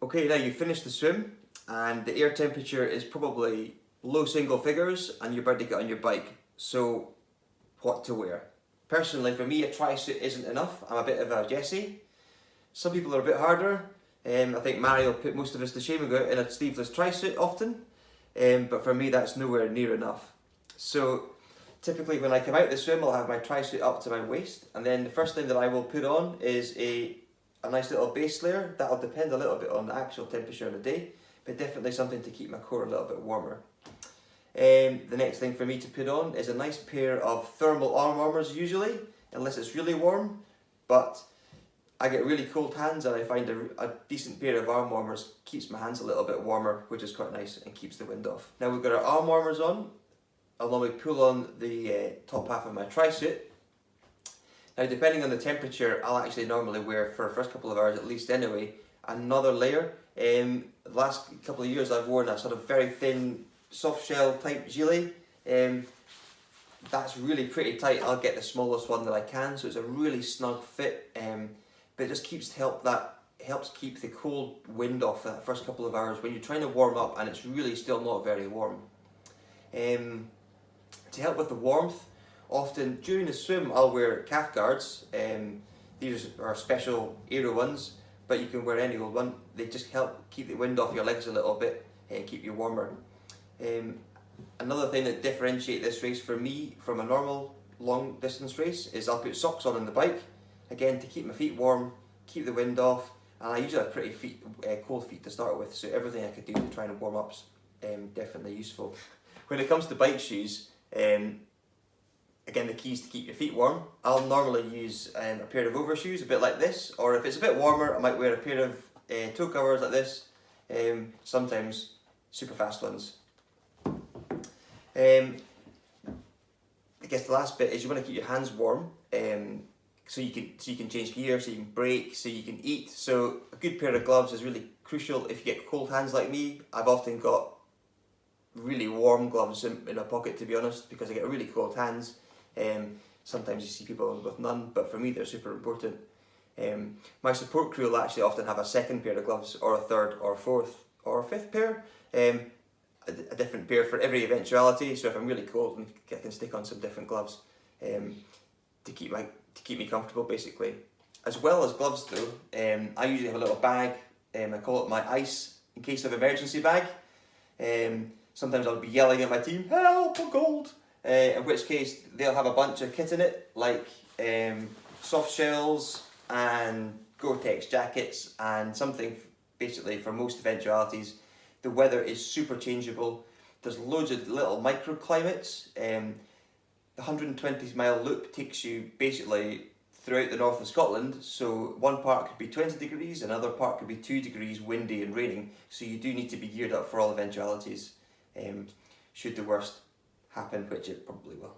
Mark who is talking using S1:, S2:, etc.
S1: Okay, now you've finished the swim and the air temperature is probably low single figures and you're about to get on your bike. So what to wear? Personally, for me, a tri-suit isn't enough. I'm a bit of a Jessie. Some people are a bit harder. I think Mario put most of us to shame and go out in a sleeveless tri-suit often. But for me, that's nowhere near enough. So typically when I come out the swim, I'll have my tri-suit up to my waist. And then the first thing that I will put on is a nice little base layer. That'll depend a little bit on the actual temperature of the day, but definitely something to keep my core a little bit warmer. The next thing for me to put on is a nice pair of thermal arm warmers usually, unless it's really warm, but I get really cold hands and I find a decent pair of arm warmers keeps my hands a little bit warmer, which is quite nice and keeps the wind off. Now we've got our arm warmers on. I'll normally pull on the top half of my tri-suit. Now depending on the temperature, I'll actually normally wear, for the first couple of hours at least anyway, another layer. The last couple of years I've worn a sort of very thin soft shell type gilet. That's really pretty tight. I'll get the smallest one that I can, so it's a really snug fit, but it just helps keep the cold wind off that first couple of hours when you're trying to warm up and it's really still not very warm. To help with the warmth, often during the swim I'll wear calf guards. These are special aero ones, but you can wear any old one. They just help keep the wind off your legs a little bit and keep you warmer. Another thing that differentiates this race for me from a normal long distance race is I'll put socks on the bike, again to keep my feet warm, keep the wind off, and I usually have pretty cold feet to start with, so everything I could do to try and warm up's definitely useful. When it comes to bike shoes, again, the key is to keep your feet warm. I'll normally use a pair of overshoes, a bit like this, or if it's a bit warmer, I might wear a pair of toe covers like this, sometimes super fast ones. I guess the last bit is you want to keep your hands warm, so you can change gear, so you can brake, so you can eat. So a good pair of gloves is really crucial if you get cold hands like me. I've often got really warm gloves in my pocket, to be honest, because I get really cold hands. Sometimes you see people with none, but for me they're super important. My support crew will actually often have a second pair of gloves, or a third, or fourth, or fifth pair. A different pair for every eventuality. So if I'm really cold, I can stick on some different gloves to keep me comfortable, basically. As well as gloves, though, I usually have a little bag. I call it my ice in case of emergency bag. Sometimes I'll be yelling at my team, "Help! I'm cold!" In which case they'll have a bunch of kit in it, like soft shells and Gore-Tex jackets and something basically for most eventualities. The weather is super changeable. There's loads of little microclimates. The 120-mile loop takes you basically throughout the north of Scotland, so one part could be 20 degrees, another part could be 2 degrees, windy and raining, so you do need to be geared up for all eventualities, should the worst happen, which it probably will.